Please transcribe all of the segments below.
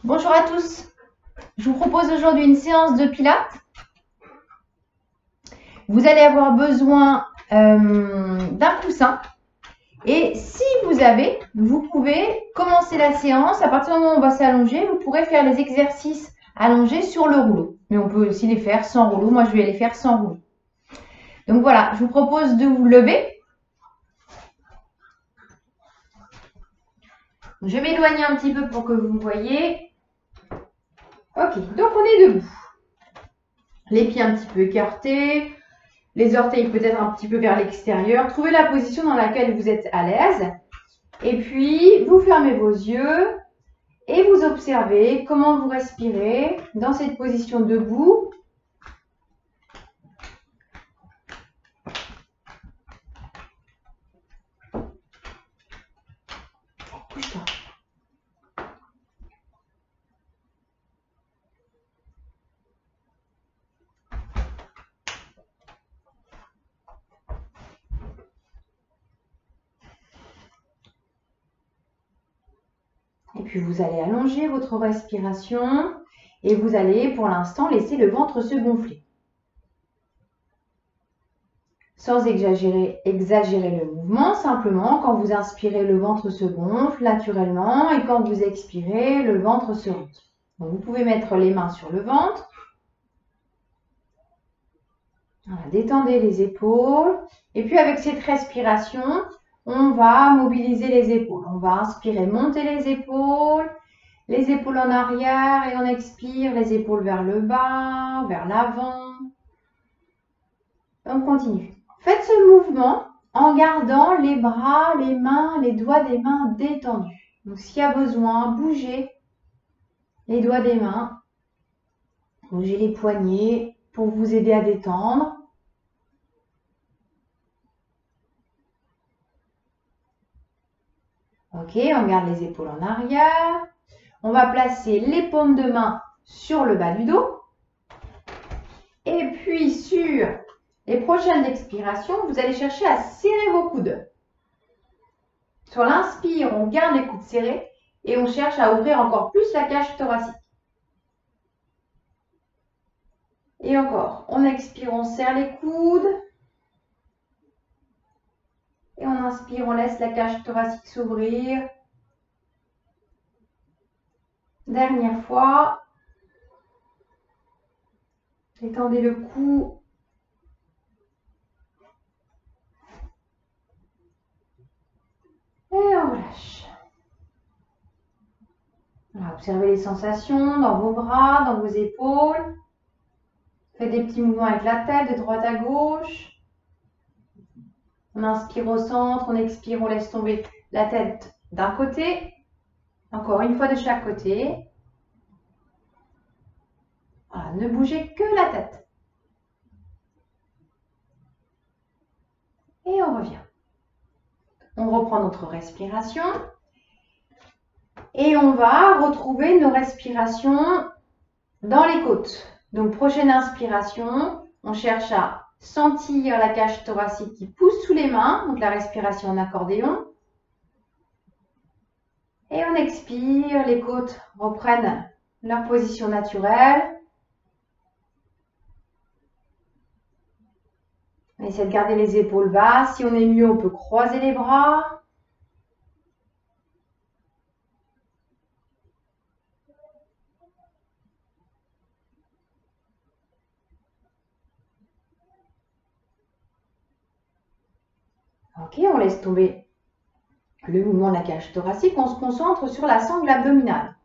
Bonjour à tous, je vous propose aujourd'hui une séance de pilates. Vous allez avoir besoin d'un coussin et si vous avez, vous pouvez commencer la séance. À partir du moment où on va s'allonger, vous pourrez faire les exercices allongés sur le rouleau. Mais on peut aussi les faire sans rouleau. Moi, je vais les faire sans rouleau. Donc voilà, je vous propose de vous lever. Je vais m'éloigner un petit peu pour que vous me voyez. Ok, donc on est debout. Les pieds un petit peu écartés. Les orteils peut-être un petit peu vers l'extérieur. Trouvez la position dans laquelle vous êtes à l'aise. Et puis, vous fermez vos yeux et vous observez comment vous respirez dans cette position debout. Bouge-toi. Et puis, vous allez allonger votre respiration et vous allez, pour l'instant, laisser le ventre se gonfler. Sans exagérer le mouvement, simplement, quand vous inspirez, le ventre se gonfle naturellement et quand vous expirez, le ventre se rentre. Donc, vous pouvez mettre les mains sur le ventre. Voilà, détendez les épaules. Et puis, avec cette respiration, on va mobiliser les épaules. On va inspirer, monter les épaules en arrière et on expire, les épaules vers le bas, vers l'avant. On continue. Faites ce mouvement en gardant les bras, les mains, les doigts des mains détendus. Donc, s'il y a besoin, bougez les doigts des mains, bougez les poignets pour vous aider à détendre. Ok, on garde les épaules en arrière. On va placer les paumes de main sur le bas du dos. Et puis, sur les prochaines expirations, vous allez chercher à serrer vos coudes. Sur l'inspire, on garde les coudes serrés et on cherche à ouvrir encore plus la cage thoracique. Et encore, on expire, on serre les coudes. Et on inspire, on laisse la cage thoracique s'ouvrir. Dernière fois. Étendez le cou. Et on relâche. Voilà, observez les sensations dans vos bras, dans vos épaules. Faites des petits mouvements avec la tête, de droite à gauche. On inspire au centre, on expire, on laisse tomber la tête d'un côté. Encore une fois de chaque côté. Voilà, ne bougez que la tête. Et on revient. On reprend notre respiration. Et on va retrouver nos respirations dans les côtes. Donc, prochaine inspiration, on cherche à sentir la cage thoracique qui pousse sous les mains. Donc, la respiration en accordéon. Et on expire, les côtes reprennent leur position naturelle. On essaie de garder les épaules basses. Si on est mieux, on peut croiser les bras. Ok, on laisse tomber le mouvement de la cage thoracique. On se concentre sur la sangle abdominale.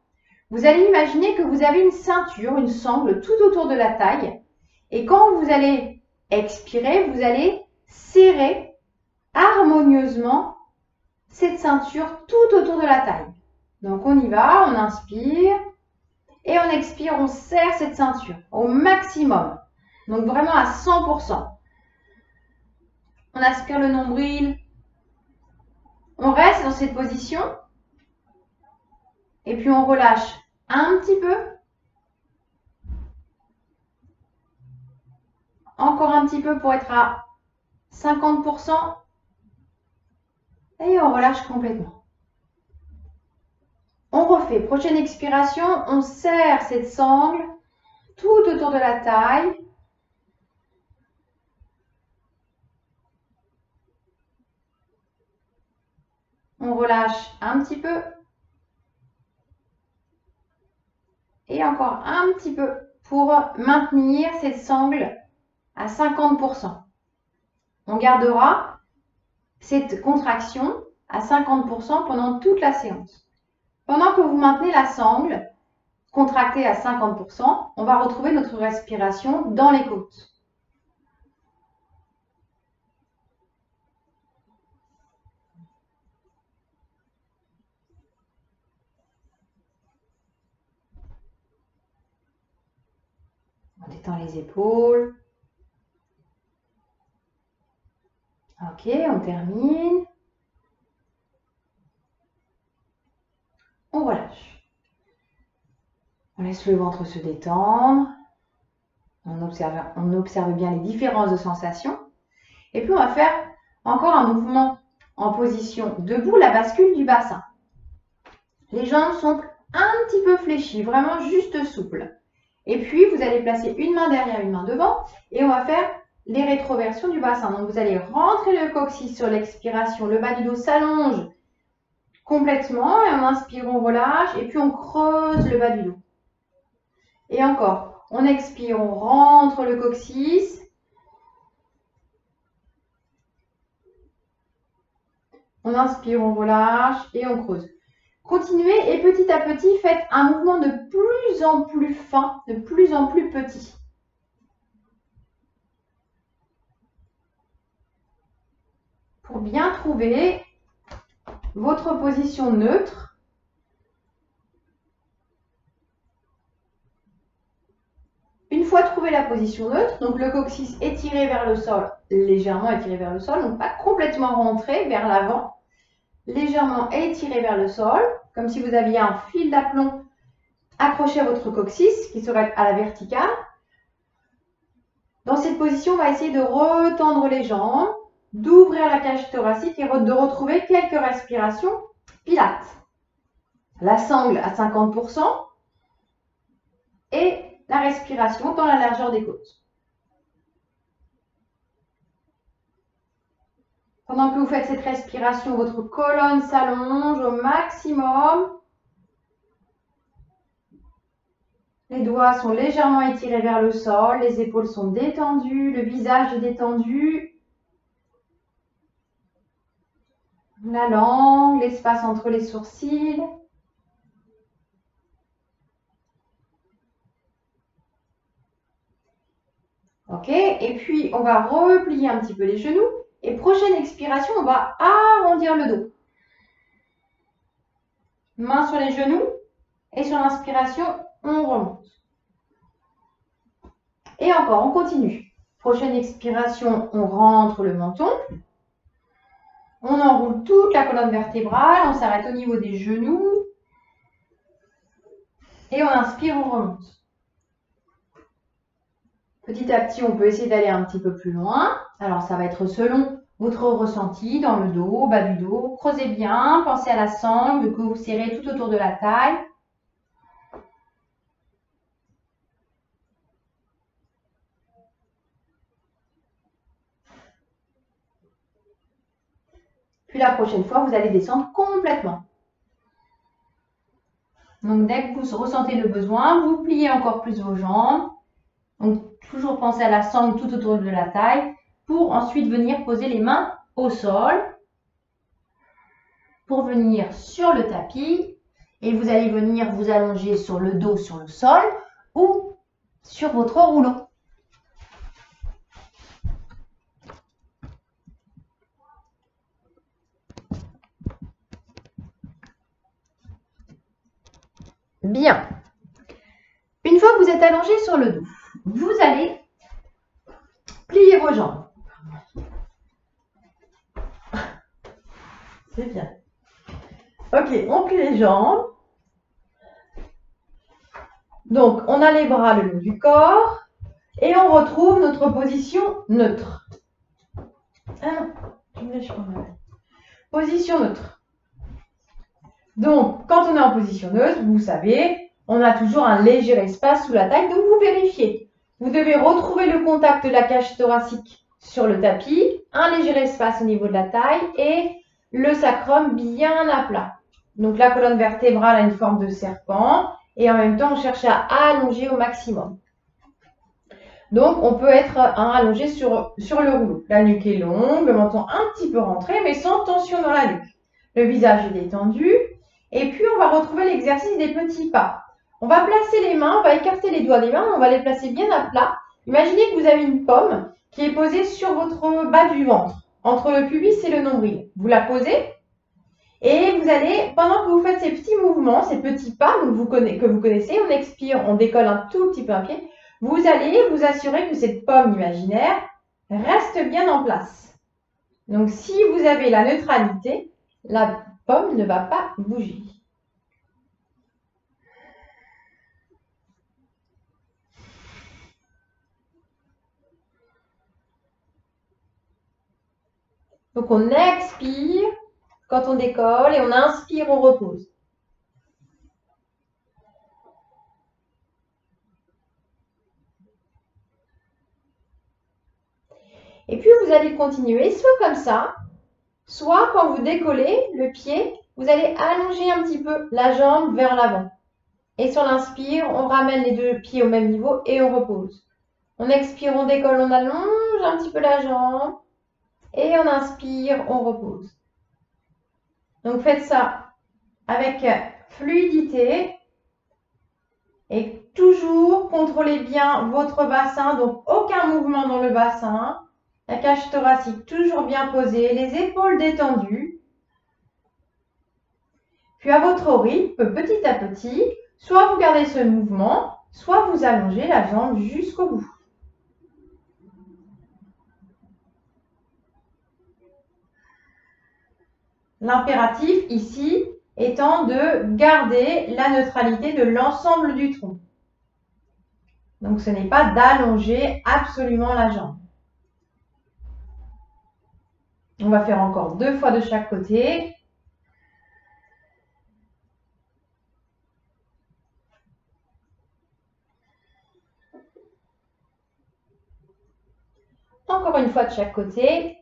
Vous allez imaginer que vous avez une ceinture, une sangle tout autour de la taille. Et quand vous allez expirer, vous allez serrer harmonieusement cette ceinture tout autour de la taille. Donc on y va, on inspire et on expire, on serre cette ceinture au maximum. Donc vraiment à 100%. On aspire le nombril. On reste dans cette position. Et puis on relâche un petit peu. Encore un petit peu pour être à 50%. Et on relâche complètement. On refait refait. Prochaine expiration, on serre cette sangle tout autour de la taille. On relâche un petit peu. Et encore un petit peu pour maintenir cette sangle à 50%. On gardera cette contraction à 50% pendant toute la séance. Pendant que vous maintenez la sangle contractée à 50%, on va retrouver notre respiration dans les côtes. On détend les épaules. Ok, on termine. On relâche. On laisse le ventre se détendre. On observe bien les différences de sensations. Et puis, on va faire encore un mouvement en position debout, la bascule du bassin. Les jambes sont un petit peu fléchies, vraiment juste souples. Et puis, vous allez placer une main derrière, une main devant. Et on va faire les rétroversions du bassin. Donc, vous allez rentrer le coccyx sur l'expiration. Le bas du dos s'allonge complètement. Et en inspirant, on relâche. Et puis, on creuse le bas du dos. Et encore, on expire, on rentre le coccyx. On inspire, on relâche et on creuse. Continuez et petit à petit, faites un mouvement de plus en plus fin, de plus en plus petit. Pour bien trouver votre position neutre. Une fois trouvé la position neutre, donc le coccyx étiré vers le sol, légèrement étiré vers le sol, donc pas complètement rentré vers l'avant, légèrement étiré vers le sol, comme si vous aviez un fil d'aplomb accroché à votre coccyx qui serait à la verticale. Dans cette position, on va essayer de retendre les jambes, d'ouvrir la cage thoracique et de retrouver quelques respirations pilates. La sangle à 50% et la respiration dans la largeur des côtes. Pendant que vous faites cette respiration, votre colonne s'allonge au maximum. Les doigts sont légèrement étirés vers le sol, les épaules sont détendues, le visage est détendu. La langue, l'espace entre les sourcils. Ok, et puis on va replier un petit peu les genoux. Et prochaine expiration, on va arrondir le dos. Main sur les genoux. Et sur l'inspiration, on remonte. Et encore, on continue. Prochaine expiration, on rentre le menton. On enroule toute la colonne vertébrale. On s'arrête au niveau des genoux. Et on inspire, on remonte. Petit à petit, on peut essayer d'aller un petit peu plus loin. Alors, ça va être selon votre ressenti dans le dos, bas du dos. Creusez bien, pensez à la sangle que vous serrez tout autour de la taille. Puis la prochaine fois, vous allez descendre complètement. Donc, dès que vous ressentez le besoin, vous pliez encore plus vos jambes. Donc, toujours penser à la sangle tout autour de la taille pour ensuite venir poser les mains au sol pour venir sur le tapis et vous allez venir vous allonger sur le dos sur le sol ou sur votre rouleau. Bien. Une fois que vous êtes allongé sur le dos, vous allez plier vos jambes. C'est bien. Ok, on plie les jambes. Donc, on a les bras le long du corps et on retrouve notre position neutre. Ah non, tu me lâches pas mal. Position neutre. Donc, quand on est en position neutre, vous savez, on a toujours un léger espace sous la taille. Donc, vous vérifiez. Vous devez retrouver le contact de la cage thoracique sur le tapis, un léger espace au niveau de la taille et le sacrum bien à plat. Donc, la colonne vertébrale a une forme de serpent et en même temps, on cherche à allonger au maximum. Donc, on peut être allongé sur le rouleau. La nuque est longue, le menton un petit peu rentré, mais sans tension dans la nuque. Le visage est détendu. Et puis, on va retrouver l'exercice des petits pas. On va placer les mains, on va écarter les doigts des mains, on va les placer bien à plat. Imaginez que vous avez une pomme qui est posée sur votre bas du ventre, entre le pubis et le nombril. Vous la posez et vous allez, pendant que vous faites ces petits mouvements, ces petits pas que vous connaissez, on expire, on décolle un tout petit peu un pied, vous allez vous assurer que cette pomme imaginaire reste bien en place. Donc, si vous avez la neutralité, la pomme ne va pas bouger. Donc, on expire quand on décolle et on inspire, on repose. Et puis, vous allez continuer soit comme ça, soit quand vous décollez le pied, vous allez allonger un petit peu la jambe vers l'avant. Et sur l'inspire, on ramène les deux pieds au même niveau et on repose. On expire, on décolle, on allonge un petit peu la jambe. Et on inspire, on repose. Donc faites ça avec fluidité. Et toujours contrôlez bien votre bassin. Donc aucun mouvement dans le bassin. La cage thoracique toujours bien posée. Les épaules détendues. Puis à votre rythme, petit à petit, soit vous gardez ce mouvement, soit vous allongez la jambe jusqu'au bout. L'impératif ici étant de garder la neutralité de l'ensemble du tronc. Donc ce n'est pas d'allonger absolument la jambe. On va faire encore 2 fois de chaque côté. Encore une fois de chaque côté.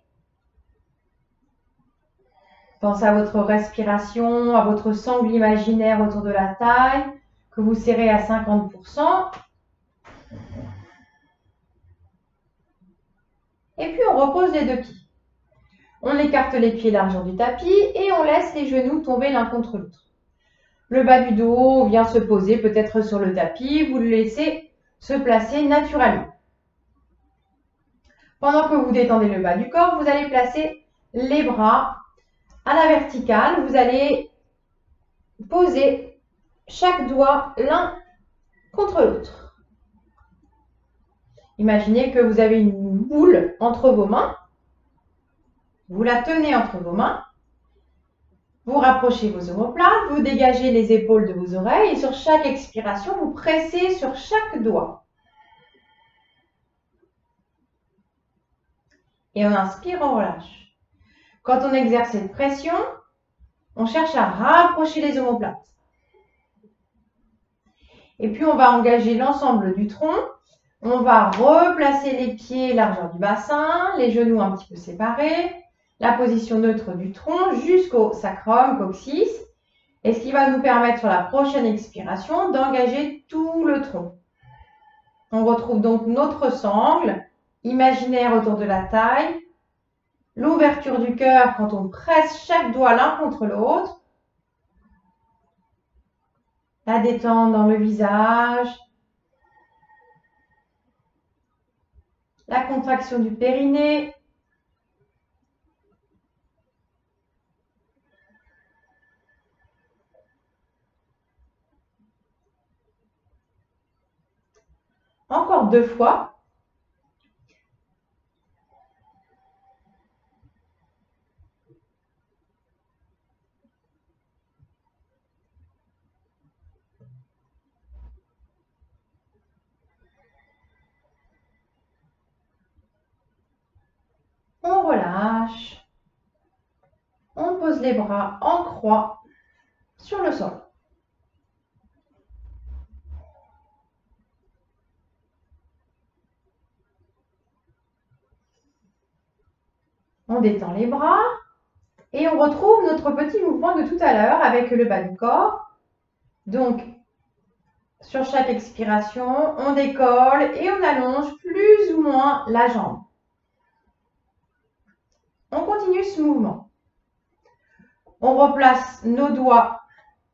Pensez à votre respiration, à votre sangle imaginaire autour de la taille, que vous serrez à 50%. Et puis on repose les deux pieds. On écarte les pieds largeur du tapis et on laisse les genoux tomber l'un contre l'autre. Le bas du dos vient se poser peut-être sur le tapis, vous le laissez se placer naturellement. Pendant que vous détendez le bas du corps, vous allez placer les bras à la verticale. Vous allez poser chaque doigt l'un contre l'autre. Imaginez que vous avez une boule entre vos mains. Vous la tenez entre vos mains. Vous rapprochez vos omoplates, vous dégagez les épaules de vos oreilles et sur chaque expiration, vous pressez sur chaque doigt. Et on inspire, on relâche. Quand on exerce cette pression, on cherche à rapprocher les omoplates. Et puis, on va engager l'ensemble du tronc. On va replacer les pieds largeur du bassin, les genoux un petit peu séparés, la position neutre du tronc jusqu'au sacrum, coccyx. Et ce qui va nous permettre sur la prochaine expiration d'engager tout le tronc. On retrouve donc notre sangle imaginaire autour de la taille, l'ouverture du cœur quand on presse chaque doigt l'un contre l'autre, la détente dans le visage, la contraction du périnée, encore 2 fois. On relâche. On pose les bras en croix sur le sol. On détend les bras et on retrouve notre petit mouvement de tout à l'heure avec le bas du corps. Donc, sur chaque expiration, on décolle et on allonge plus ou moins la jambe. On continue ce mouvement. On replace nos doigts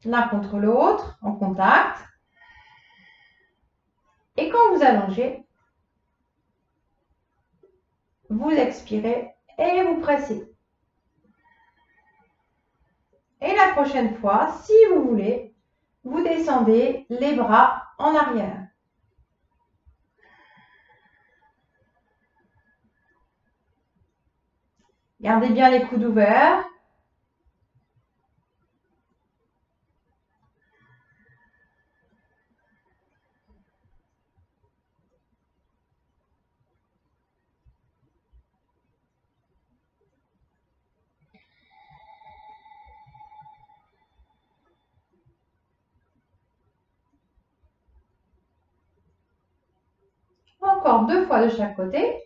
l'un contre l'autre en contact. Et quand vous allongez, vous expirez et vous pressez. Et la prochaine fois, si vous voulez, vous descendez les bras en arrière. Gardez bien les coudes ouverts. Encore 2 fois de chaque côté.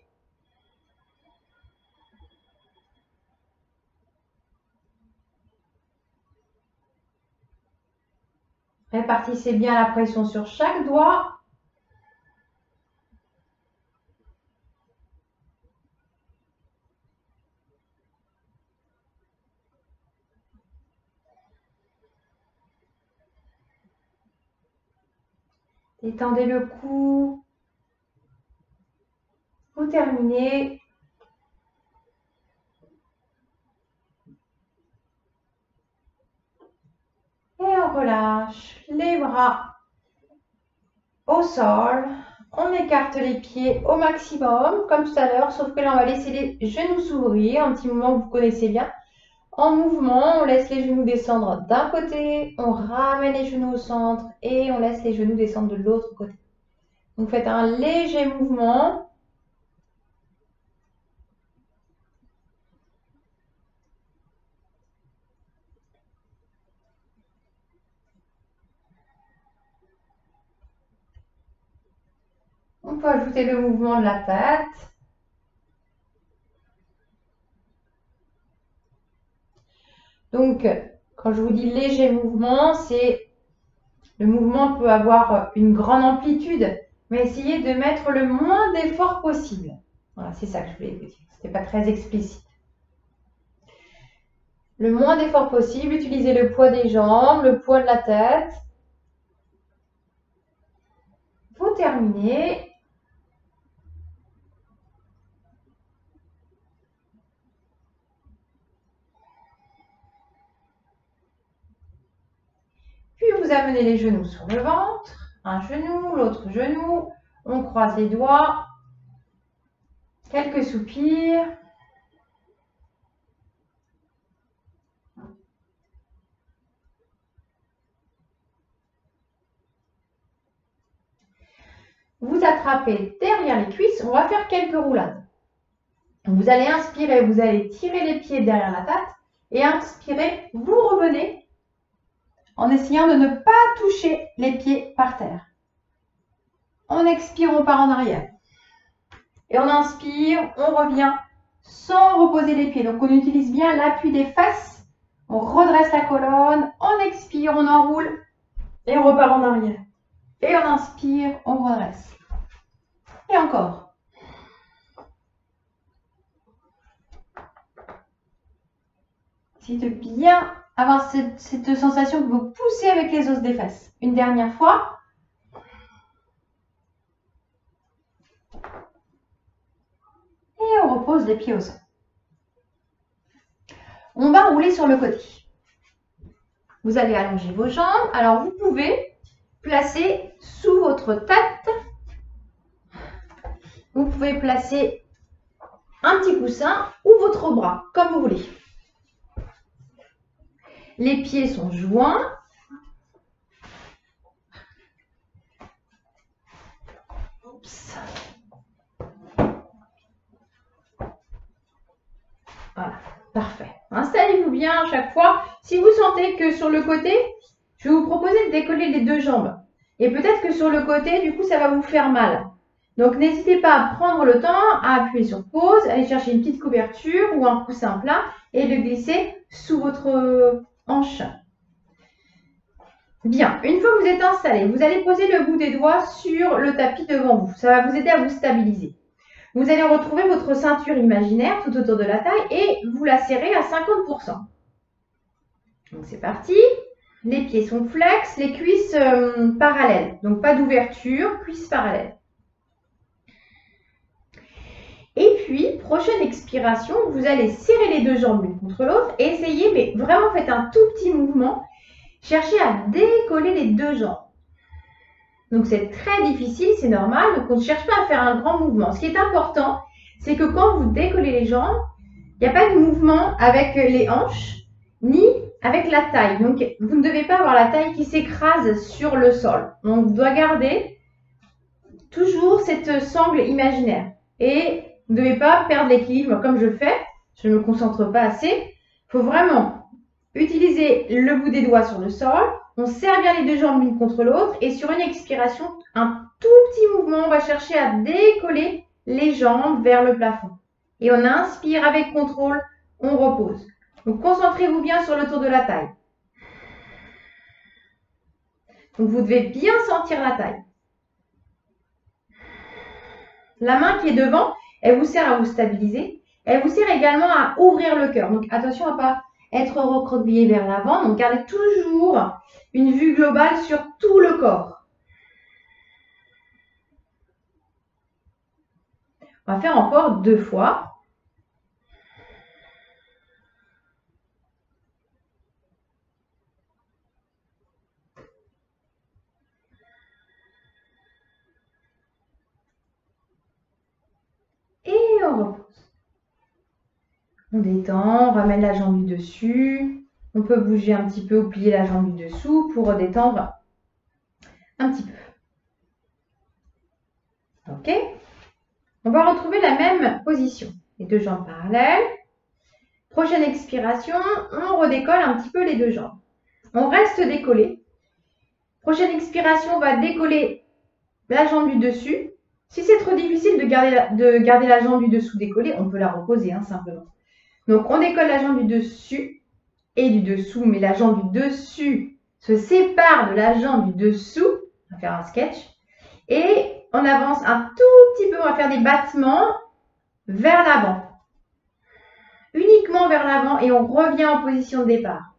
Répartissez bien la pression sur chaque doigt. Étendez le cou. Vous terminez. Et on relâche les bras au sol. On écarte les pieds au maximum, comme tout à l'heure, sauf que là, on va laisser les genoux s'ouvrir, un petit mouvement que vous connaissez bien. En mouvement, on laisse les genoux descendre d'un côté, on ramène les genoux au centre et on laisse les genoux descendre de l'autre côté. Donc, faites un léger mouvement. On peut ajouter le mouvement de la tête. Donc, quand je vous dis léger mouvement, c'est le mouvement peut avoir une grande amplitude, mais essayez de mettre le moins d'effort possible. Voilà, c'est ça que je voulais vous dire. Ce n'était pas très explicite. Le moins d'effort possible, utilisez le poids des jambes, le poids de la tête. Vous terminez. Puis vous amenez les genoux sur le ventre, un genou, l'autre genou. On croise les doigts. Quelques soupirs. Vous attrapez derrière les cuisses. On va faire quelques roulades. Vous allez inspirer, vous allez tirer les pieds derrière la tête. Et inspirer, vous revenez en essayant de ne pas toucher les pieds par terre. On expire, on part en arrière. Et on inspire, on revient sans reposer les pieds. Donc on utilise bien l'appui des fesses. On redresse la colonne, on expire, on enroule et on repart en arrière. Et on inspire, on redresse. Et encore. Essayez de bien avoir cette sensation que vous poussez avec les os des fesses. Une dernière fois. Et on repose les pieds au sol. On va rouler sur le côté. Vous allez allonger vos jambes. Alors, vous pouvez placer sous votre tête. Vous pouvez placer un petit coussin ou votre bras, comme vous voulez. Les pieds sont joints. Oups. Voilà, parfait. Installez-vous bien à chaque fois. Si vous sentez que sur le côté, vous proposer de décoller les deux jambes. Et peut-être que sur le côté, du coup, ça va vous faire mal. Donc, n'hésitez pas à prendre le temps, à appuyer sur pause, aller chercher une petite couverture ou un coussin plat et le glisser sous votre hanche. Bien, une fois que vous êtes installé, vous allez poser le bout des doigts sur le tapis devant vous. Ça va vous aider à vous stabiliser. Vous allez retrouver votre ceinture imaginaire tout autour de la taille et vous la serrez à 50%. Donc, c'est parti. Les pieds sont flex, les cuisses parallèles. Donc, pas d'ouverture, cuisses parallèles. Et puis, prochaine expiration, vous allez serrer les deux jambes l'une contre l'autre et essayez, mais vraiment faites un tout petit mouvement. Cherchez à décoller les deux jambes. Donc, c'est très difficile, c'est normal. Donc, on ne cherche pas à faire un grand mouvement. Ce qui est important, c'est que quand vous décollez les jambes, il n'y a pas de mouvement avec les hanches ni avec la taille. Donc, vous ne devez pas avoir la taille qui s'écrase sur le sol. On doit garder toujours cette sangle imaginaire. Et vous ne devez pas perdre l'équilibre comme je fais. Je ne me concentre pas assez. Il faut vraiment utiliser le bout des doigts sur le sol. On serre bien les deux jambes l'une contre l'autre. Et sur une expiration, un tout petit mouvement, on va chercher à décoller les jambes vers le plafond. Et on inspire avec contrôle, on repose. Donc, concentrez-vous bien sur le tour de la taille. Donc, vous devez bien sentir la taille. La main qui est devant, elle vous sert à vous stabiliser. Elle vous sert également à ouvrir le cœur. Donc, attention à ne pas être recroquevillé vers l'avant. Donc, gardez toujours une vue globale sur tout le corps. On va faire encore 2 fois. Et on repose. On détend, on ramène la jambe du dessus. On peut bouger un petit peu ou plier la jambe du dessous pour détendre un petit peu. Ok? On va retrouver la même position. Les deux jambes parallèles. Prochaine expiration, on redécolle un petit peu les deux jambes. On reste décollé. Prochaine expiration, on va décoller la jambe du dessus. Si c'est trop difficile de garder la jambe du dessous décollée, on peut la reposer simplement. Donc, on décolle la jambe du dessus et du dessous, mais la jambe du dessus se sépare de la jambe du dessous. On va faire un sketch. Et on avance un tout petit peu, on va faire des battements vers l'avant. Uniquement vers l'avant et on revient en position de départ.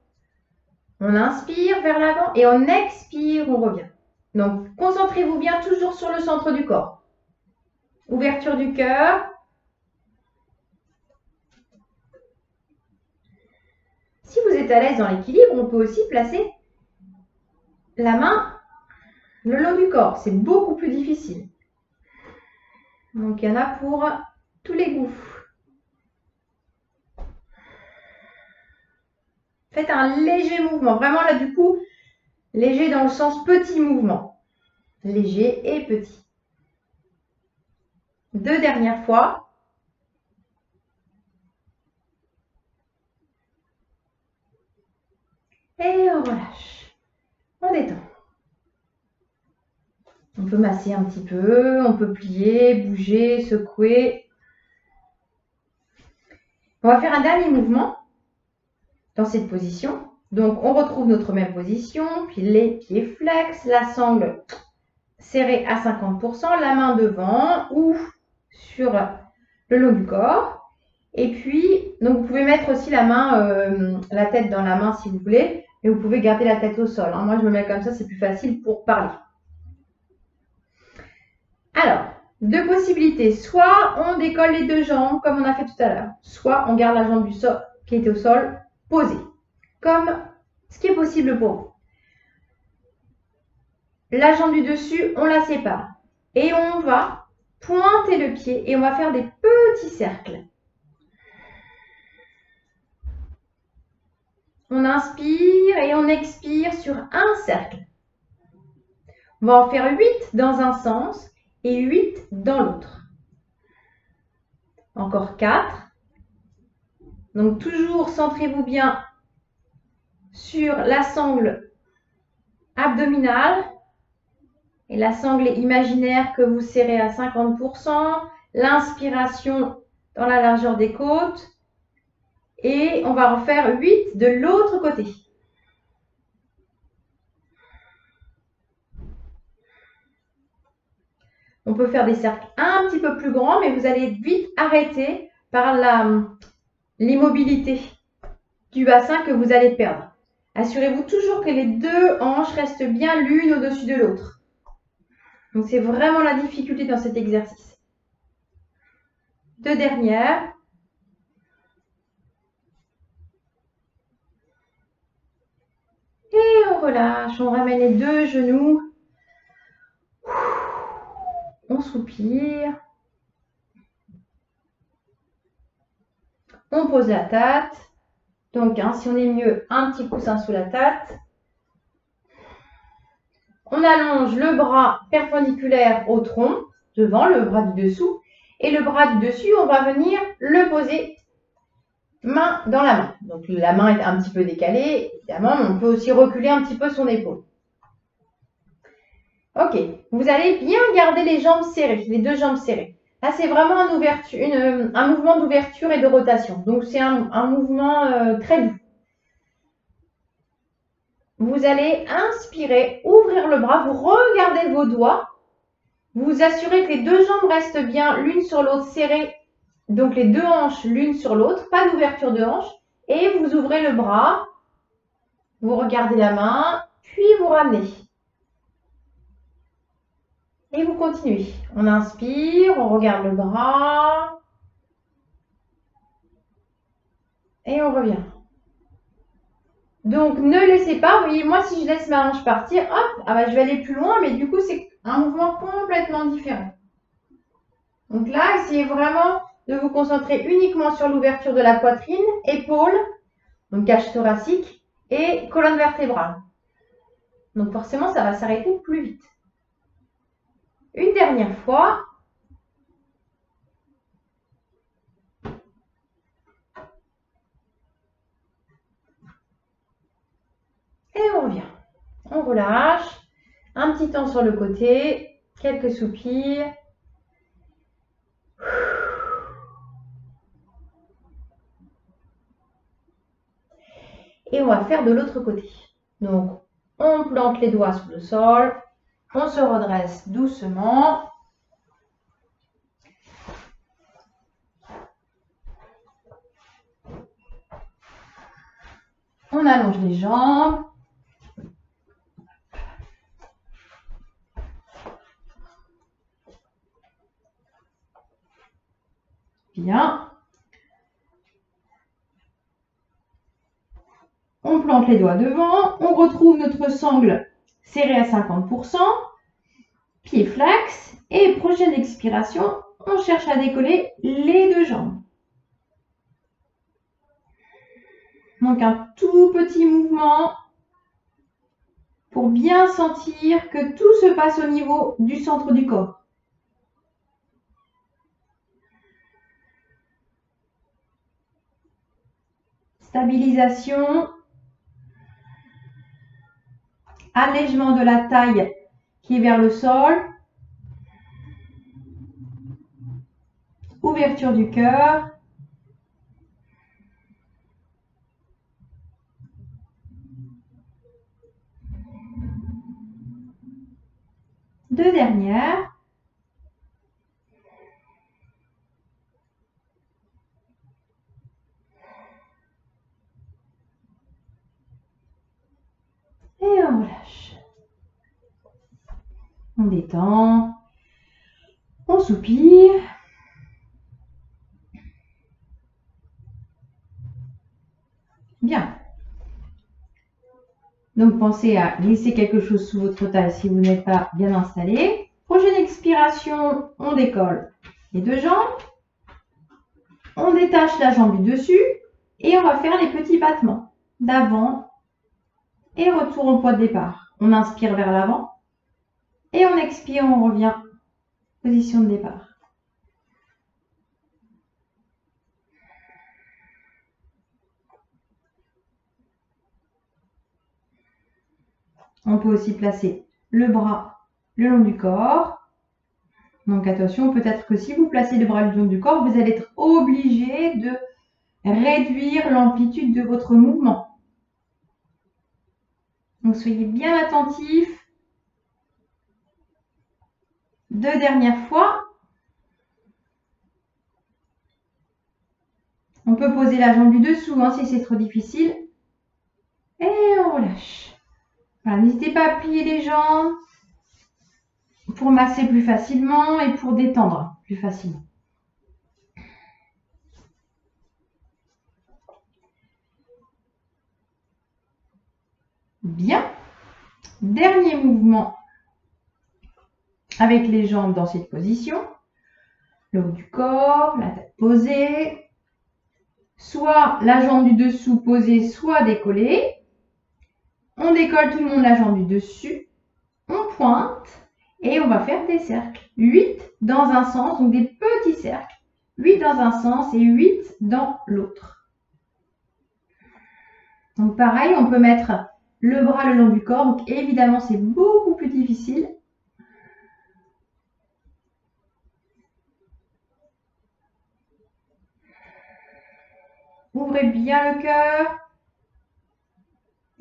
On inspire vers l'avant et on expire, on revient. Donc, concentrez-vous bien toujours sur le centre du corps. Ouverture du cœur. Si vous êtes à l'aise dans l'équilibre, on peut aussi placer la main le long du corps. C'est beaucoup plus difficile. Donc, il y en a pour tous les goûts. Faites un léger mouvement. Vraiment, là, du coup, léger dans le sens petit mouvement. Léger et petit. 2 dernières fois. Et on relâche. On détend. On peut masser un petit peu, on peut plier, bouger, secouer. On va faire un dernier mouvement dans cette position. Donc, on retrouve notre même position, puis les pieds flex, la sangle serrée à 50%, la main devant ou sur le long du corps. Et puis, donc vous pouvez mettre aussi la main, la tête dans la main si vous voulez, mais vous pouvez garder la tête au sol. Hein. Moi, je me mets comme ça, c'est plus facile pour parler. Alors, 2 possibilités. Soit on décolle les 2 jambes comme on a fait tout à l'heure, soit on garde la jambe du sol qui était au sol posée, comme ce qui est possible pour vous. La jambe du dessus, on la sépare et on va pointer le pied et on va faire des petits cercles. On inspire et on expire sur un cercle. On va en faire 8 dans un sens et 8 dans l'autre. Encore 4. Donc toujours centrez-vous bien sur la sangle abdominale et la sangle imaginaire que vous serrez à 50%. L'inspiration dans la largeur des côtes. Et on va en faire 8 de l'autre côté. On peut faire des cercles un petit peu plus grands, mais vous allez vite arrêter par l'immobilité du bassin que vous allez perdre. Assurez-vous toujours que les deux hanches restent bien l'une au-dessus de l'autre. Donc c'est vraiment la difficulté dans cet exercice. Deux dernières. Et on relâche, on ramène les deux genoux. On soupire. On pose la tête. Donc, si on est mieux, un petit coussin sous la tête. On allonge le bras perpendiculaire au tronc, devant le bras du dessous. Et le bras du dessus, on va venir le poser main dans la main. Donc, la main est un petit peu décalée, évidemment, mais on peut aussi reculer un petit peu son épaule. Ok, vous allez bien garder les jambes serrées, les deux jambes serrées. Là, c'est vraiment un mouvement d'ouverture et de rotation. Donc, c'est un mouvement très doux. Vous allez inspirer, ouvrir le bras, vous regardez vos doigts. Vous vous assurez que les deux jambes restent bien l'une sur l'autre serrées. Donc, les deux hanches l'une sur l'autre, pas d'ouverture de hanche. Et vous ouvrez le bras, vous regardez la main, puis vous ramenez. Et vous continuez. On inspire, on regarde le bras. Et on revient. Donc, ne laissez pas. Vous voyez, moi, si je laisse ma hanche partir, hop, je vais aller plus loin. Mais du coup, c'est un mouvement complètement différent. Donc là, essayez vraiment de vous concentrer uniquement sur l'ouverture de la poitrine, épaules, donc cage thoracique et colonne vertébrale. Donc forcément, ça va s'arrêter plus vite. Une dernière fois. Et on revient. On relâche. Un petit temps sur le côté. Quelques soupirs. Et on va faire de l'autre côté. Donc, on plante les doigts sous le sol. On se redresse doucement. On allonge les jambes. Bien. On plante les doigts devant. On retrouve notre sangle serrée à 50%. Pied flex. Et prochaine expiration, on cherche à décoller les deux jambes. Donc un tout petit mouvement pour bien sentir que tout se passe au niveau du centre du corps. Stabilisation. Allègement de la taille qui est vers le sol. Ouverture du cœur. Deux dernières. Et on relâche. On détend. On soupire. Bien. Donc, pensez à glisser quelque chose sous votre taille si vous n'êtes pas bien installé. Prochaine expiration, on décolle les deux jambes. On détache la jambe du dessus et on va faire les petits battements d'avant et retour au point de départ. On inspire vers l'avant et on expire, on revient position de départ. On peut aussi placer le bras le long du corps. Donc attention, peut-être que si vous placez le bras le long du corps, vous allez être obligé de réduire l'amplitude de votre mouvement. Donc soyez bien attentifs. 2 dernières fois. On peut poser la jambe du dessous hein, si c'est trop difficile. Et on relâche. Voilà, n'hésitez pas à plier les jambes pour masser plus facilement et pour détendre plus facilement. Bien. Dernier mouvement avec les jambes dans cette position. Le haut du corps, la tête posée. Soit la jambe du dessous posée, soit décollée. On décolle tout le monde la jambe du dessus. On pointe et on va faire des cercles. 8 dans un sens, donc des petits cercles. 8 dans un sens et 8 dans l'autre. Donc pareil, on peut mettre le bras le long du corps. Donc évidemment, c'est beaucoup plus difficile. Ouvrez bien le cœur.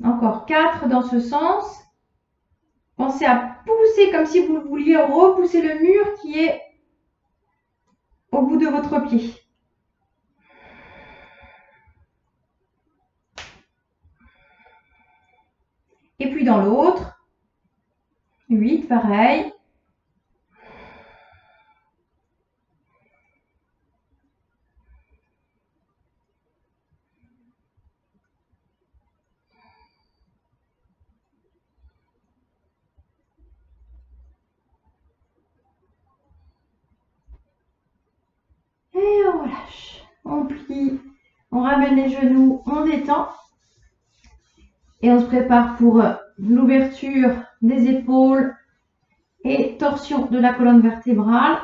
Encore 4 dans ce sens. Pensez à pousser comme si vous vouliez repousser le mur qui est au bout de votre pied. Et puis dans l'autre, 8, pareil. Et on relâche. On plie, on ramène les genoux, on détend. Et on se prépare pour l'ouverture des épaules et torsion de la colonne vertébrale.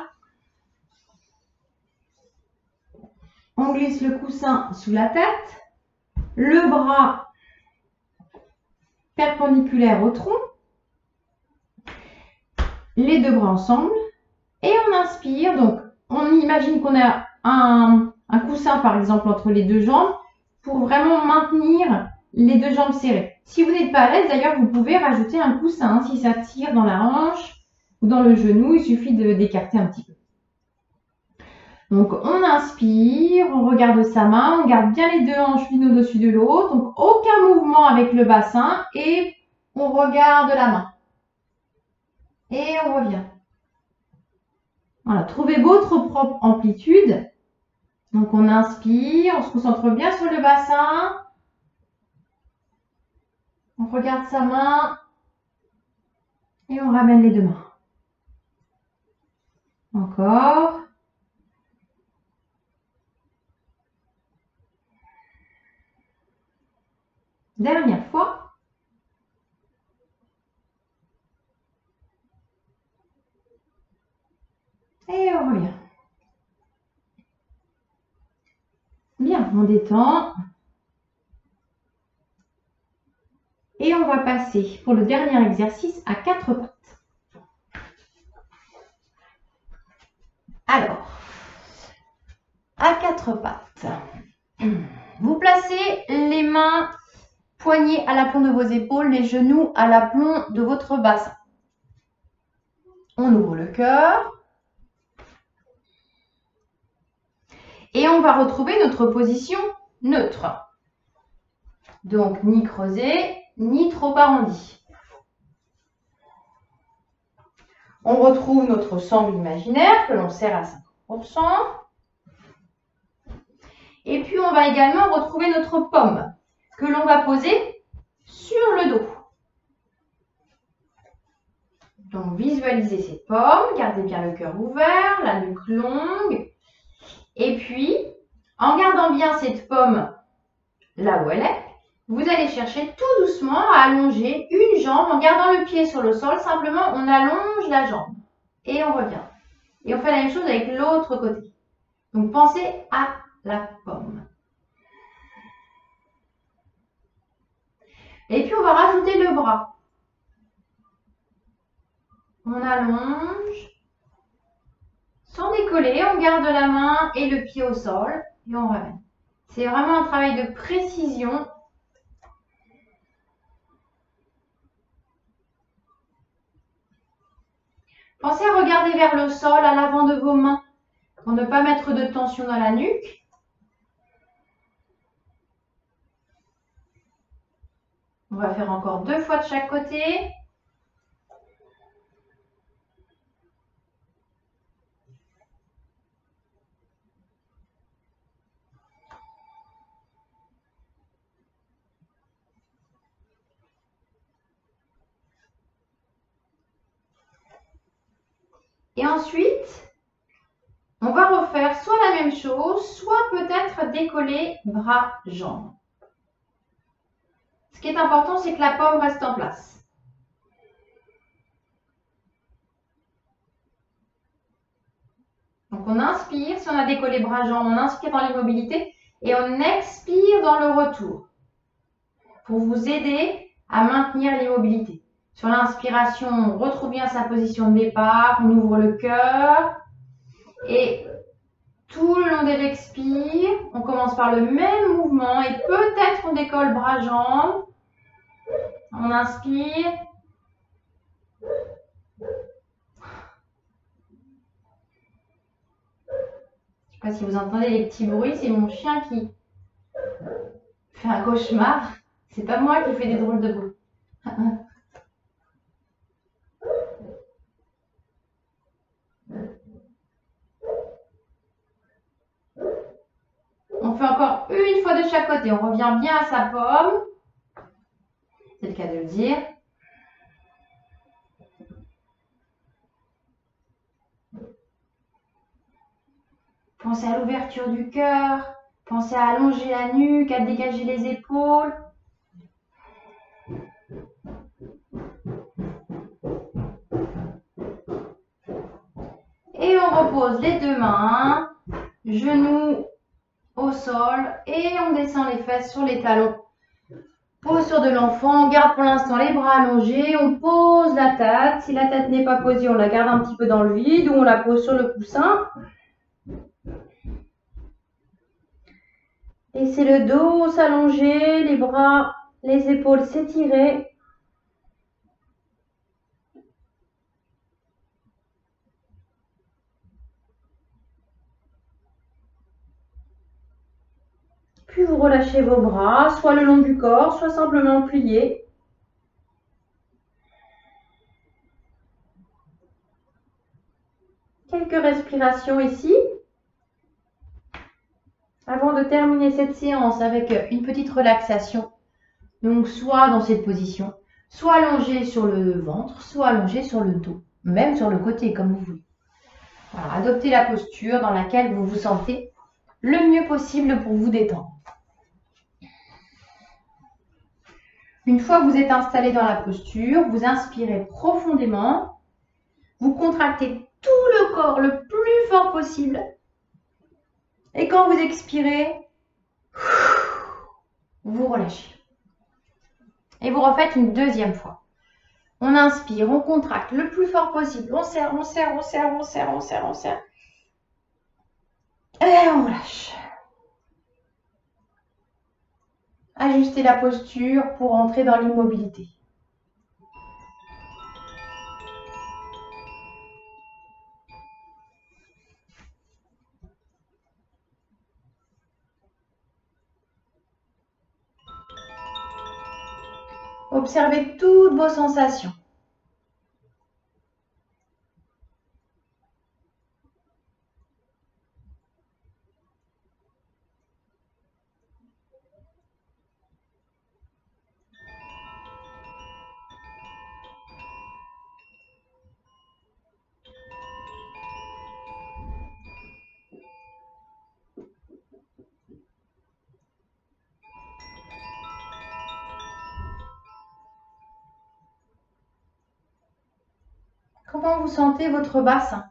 On glisse le coussin sous la tête, le bras perpendiculaire au tronc, les deux bras ensemble et on inspire. Donc, on imagine qu'on a un coussin par exemple entre les deux jambes pour vraiment maintenir les deux jambes serrées. Si vous n'êtes pas à l'aise, d'ailleurs, vous pouvez rajouter un coussin hein, si ça tire dans la hanche ou dans le genou. Il suffit d'écarter un petit peu. Donc, on inspire, on regarde sa main, on garde bien les deux hanches l'une au-dessus de l'autre. Donc, aucun mouvement avec le bassin et on regarde la main. Et on revient. Voilà, trouvez votre propre amplitude. Donc, on inspire, on se concentre bien sur le bassin. On regarde sa main et on ramène les deux mains. Encore. Dernière fois. Et on revient. Bien, on détend. Et on va passer pour le dernier exercice à 4 pattes. Alors, à 4 pattes, vous placez les mains poignets à l'aplomb de vos épaules, les genoux à l'aplomb de votre bassin. On ouvre le cœur. Et on va retrouver notre position neutre. Donc, ni creusé, ni trop arrondi. On retrouve notre sangle imaginaire que l'on serre à 50%. Et puis, on va également retrouver notre paume que l'on va poser sur le dos. Donc, visualisez cette paume, gardez bien le cœur ouvert, la nuque longue. Et puis, en gardant bien cette paume là où elle est, vous allez chercher tout doucement à allonger une jambe en gardant le pied sur le sol. Simplement, on allonge la jambe et on revient. Et on fait la même chose avec l'autre côté. Donc, pensez à la paume. Et puis, on va rajouter le bras. On allonge. Sans décoller, on garde la main et le pied au sol et on ramène. C'est vraiment un travail de précision. Pensez à regarder vers le sol, à l'avant de vos mains, pour ne pas mettre de tension dans la nuque. On va faire encore 2 fois de chaque côté. Et ensuite, on va refaire soit la même chose, soit peut-être décoller bras, jambes. Ce qui est important, c'est que la paume reste en place. Donc on inspire, si on a décollé bras, jambes, on inspire dans l'immobilité et on expire dans le retour pour vous aider à maintenir l'immobilité. Sur l'inspiration, on retrouve bien sa position de départ, on ouvre le cœur et tout le long de l'expire, on commence par le même mouvement et peut-être on décolle bras-jambes. On inspire. Je ne sais pas si vous entendez les petits bruits, c'est mon chien qui fait un cauchemar. C'est pas moi qui fais des drôles de bruits. On fait encore une fois de chaque côté. On revient bien à sa paume. C'est le cas de le dire. Pensez à l'ouverture du cœur. Pensez à allonger la nuque, à dégager les épaules. Et on repose les deux mains, genoux au sol et on descend les fesses sur les talons. Posture de l'enfant, on garde pour l'instant les bras allongés, on pose la tête. Si la tête n'est pas posée, on la garde un petit peu dans le vide ou on la pose sur le coussin. Laissez le dos s'allonger, les bras, les épaules s'étirer. Puis vous relâchez vos bras, soit le long du corps, soit simplement pliés. Quelques respirations ici. Avant de terminer cette séance avec une petite relaxation, donc soit dans cette position, soit allongé sur le ventre, soit allongé sur le dos, même sur le côté comme vous voulez. Voilà, adoptez la posture dans laquelle vous vous sentez le mieux possible pour vous détendre. Une fois que vous êtes installé dans la posture, vous inspirez profondément, vous contractez tout le corps le plus fort possible et quand vous expirez, vous relâchez. Et vous refaites une deuxième fois. On inspire, on contracte le plus fort possible, on serre, on serre, on serre, on serre, on serre, on serre. Et on relâche. Ajustez la posture pour entrer dans l'immobilité. Observez toutes vos sensations. Comment vous sentez votre bassin?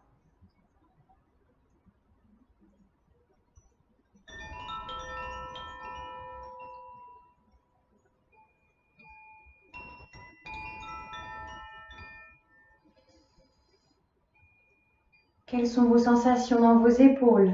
Quelles sont vos sensations dans vos épaules?